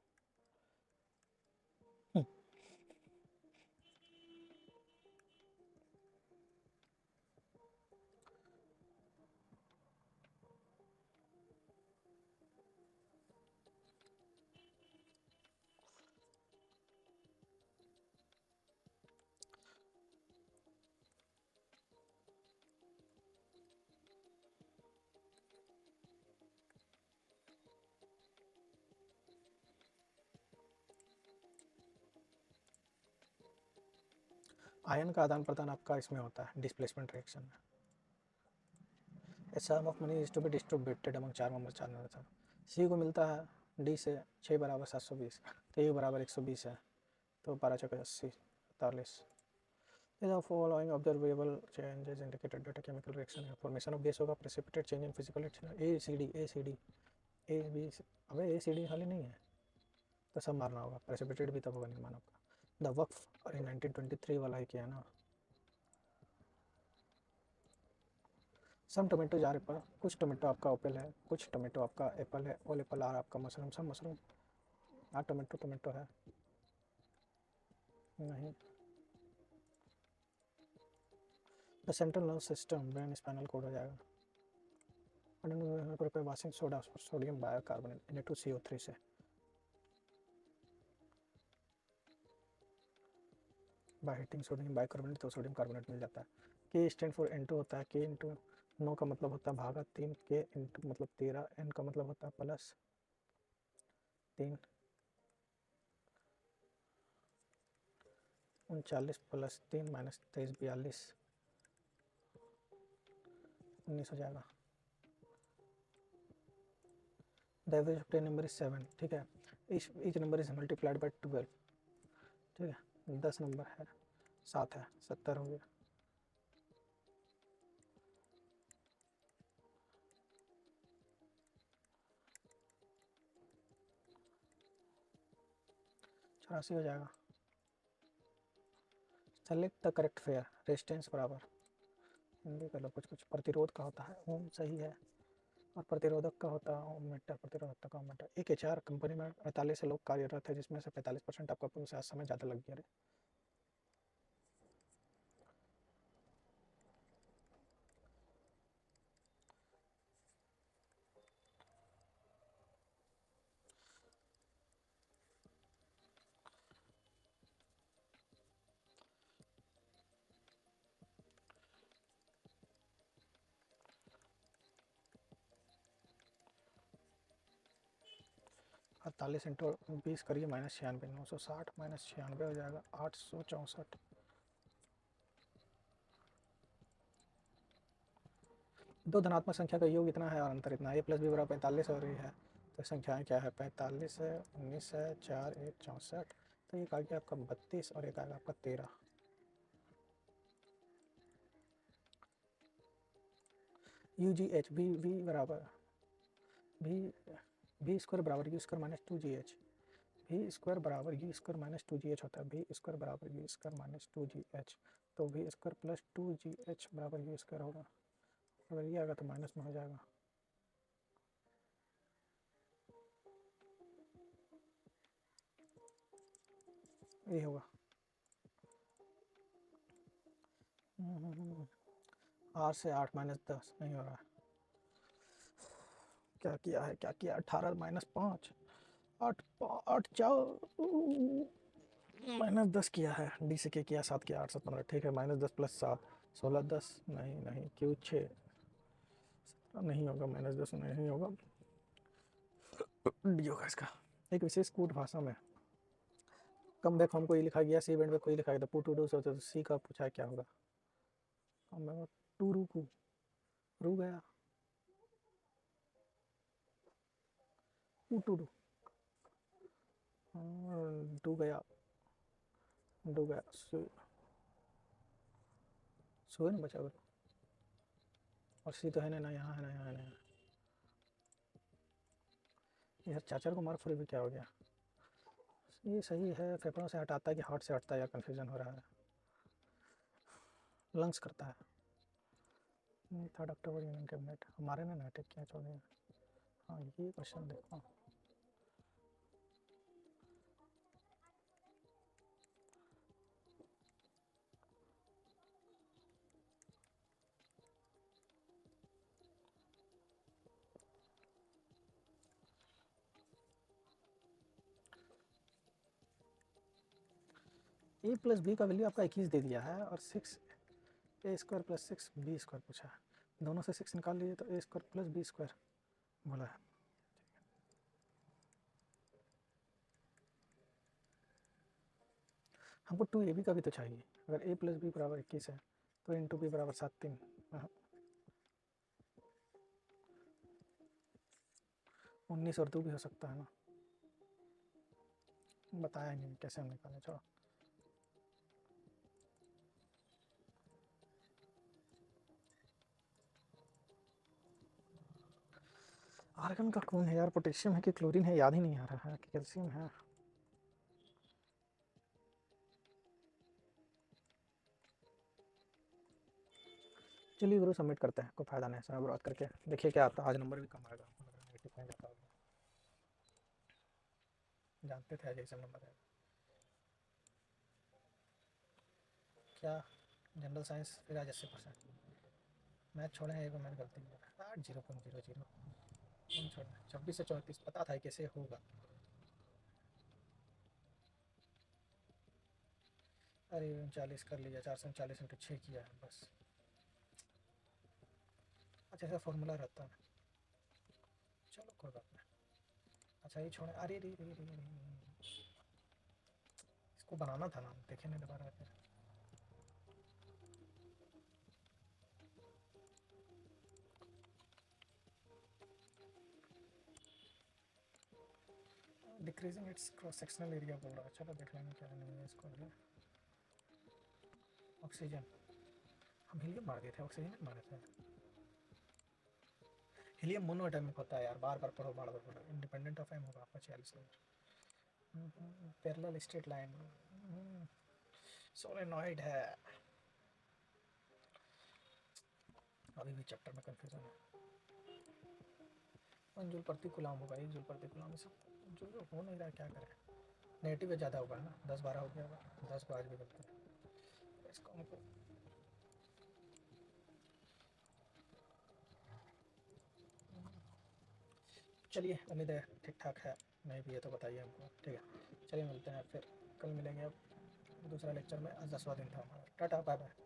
[SPEAKER 1] आयन का आदान प्रदान आपका इसमें होता है डिस्प्लेसमेंट रिएक्शन में। A sum of money is to be distributed among 4 member, 4 member. C को मिलता है डी से 6 बराबर 720, तो ए बराबर 120 है, तो 12 चौके 80 48। The following observable changes indicated that a chemical reaction है, formation of gas होगा, precipitate change in physical action, ACD A B, अबे ACD खाली नहीं है तो सब मारना होगा, precipitate भी तब होगा निर्माण आपका। द वक्फ और 1923 वाला ही किया है ना। सम टोमेटो जार एप्पल, कुछ टोमेटो आपका ओपल है, कुछ टोमेटो आपका एप्पल है, ऑल एप्पल आर आपका मशरूम, सब मशरूम, टोमेटो टोमेटो है नहीं। The central nervous system brain spinal cord हो जाएगा। Washing soda sodium bicarbonate Na2CO3 से। बाय हीटिंग सोडियम बाइकार्बोनेट तो सोडियम कार्बोनेट मिल जाता है। के स्टैंड फॉर N2 होता है, के इंटू 9 का मतलब होता है भागा 3, के इंटू मतलब 13, एन का मतलब होता है प्लस 3, 39 प्लस 3 माइनस 23 42 19 हो जाएगा। The average of 10 number is 7, ठीक है। Each number is multiplied by 12, ठीक है। 10 नंबर है 7 है 70 हो गया। चौरासी हो जाएगा। Select the correct fair. Resistance बराबर हिंदी कर लो कुछ कुछ। प्रतिरोध का होता है ओम, सही है। और प्रतिरोधक का होता है ओम मीटर। प्रतिरोधक का ओम मीटर। एक एचआर कंपनी में 45 लोग कार्यरत है, जिसमें से 45% आपका पूरा समय ज़्यादा लग गया। 48 × 20 करिए -96, 960 -96 हो जाएगा 864। दो धनात्मक संख्या का योग इतना है और अंतर इतना है। a+b बराबर 45 और ये है, तो संख्याएं क्या है, 45 है, 19 है, 4 1 64। तो एक आ गया आपका 32 और एक आ गया आपका 13। UGH v बराबर v स्क्वायर बराबर u square minus 2gh। v square बराबर u स्क्वायर माइनस 2gh होता है। v स्क्वायर बराबर u स्क्वायर माइनस 2gh, तो v स्क्वायर प्लस 2gh बराबर u स्क्वायर होगा। अगर ये आएगा तो माइनस में हो जाएगा। ये होगा 8 से 8 -10 नहीं हो रहा है। क्या किया है, क्या किया, 18 -5 8 8 4 -10 किया है। डी से के किया, 7 किया, 8 7 15। ठीक है, -10 + 7 16 10 नहीं नहीं, क्यू 6 नहीं होगा, -10 नहीं होगा, डी होगा इसका। एक विशेष कूट भाषा में कम बैक होम को ये लिखा गया, सी बैंड में कोई लिखा गया, पुट टू डू, तो सी का पूछा है क्या होगा। कम बैक टू रुकू, रू गया, टू डू, डू गया, डू गया, सोए ना बचा। और सी तो है ना, यहाँ है ना, यहाँ है ना। यार चाचा को मार फ्री भी क्या हो गया। ये सही है, फेफड़ों से हटाता है कि हार्ट से हटता है, या कन्फ्यूजन हो रहा है। लंग्स करता है। 3 अक्टूबर यूनियन कैबिनेट हमारे ने नाटक क्या छोड़ दिया। हाँ ये क्वेश्चन देखो। a+b का वैल्यू आपका 21 दे दिया है, और 6 a² + 6 b² पूछा है। दोनों से 6 निकाल लीजिए तो a² + b² बोला है। हमको 2ab का भी तो चाहिए। अगर a+b बराबर 21 है तो इंटू b बराबर 7 3। 19 और 2 भी हो सकता है ना, बताया नहीं कैसे हम निकालें। चलो आर्गन का कौन है यार, पोटेशियम है कि क्लोरीन है, याद ही नहीं आ रहा है, कि कैल्शियम है। चलिए गुरु सबमिट करते हैं, कोई फायदा नहीं समय बर्बाद करके। देखिए क्या आता है, आज नंबर भी कम आएगा, नेगेटिव नहीं जाता होगा। जानते थे आज ऐसा नंबर है। क्या जनरल साइंस फिर आज 80%। मैथ छोड़े हैं, एक मैंने गलती किया 8 0.00 कौन छोड़ा। 26 से 34 पता था कैसे होगा। अरे 39 कर लिया, 439 × 6 किया है बस। अच्छा ऐसा फॉर्मूला रहता है, चलो कोई बात नहीं। अच्छा ये छोड़े, अरे रे रे रे रे, इसको बनाना था ना, देखे नहीं दोबारा फिर। Decreasing it's cross sectional area बोल रहा है, चलो देख लेंगे क्या नहीं है इसको। ऑक्सीजन हम हीलियम मार दिए थे, ऑक्सीजन नहीं मारे थे। हीलियम मोनोएटॉमिक होता है यार, बार बार पढ़ो, बार बार पढ़ो। इंडिपेंडेंट ऑफ एम होगा आपका 46 number. Parallel straight line, solenoid है। अभी भी चैप्टर में कंफ्यूजन है। जूल प्रति कूलम होगा, 1 जूल प्रति कूलम में सब जूल हो नहीं रहा, क्या करें। नेगेटिव में ज़्यादा होगा ना, 10-12 हो गया होगा, 10 को आज भी करते हैं इसको हमको। चलिए उम्मीद है ठीक ठाक है, नहीं भी है तो बताइए हमको, ठीक है। चलिए मिलते हैं फिर, कल मिलेंगे अब दूसरा लेक्चर में। आज 10वां दिन था हमारा। Tata bye bye.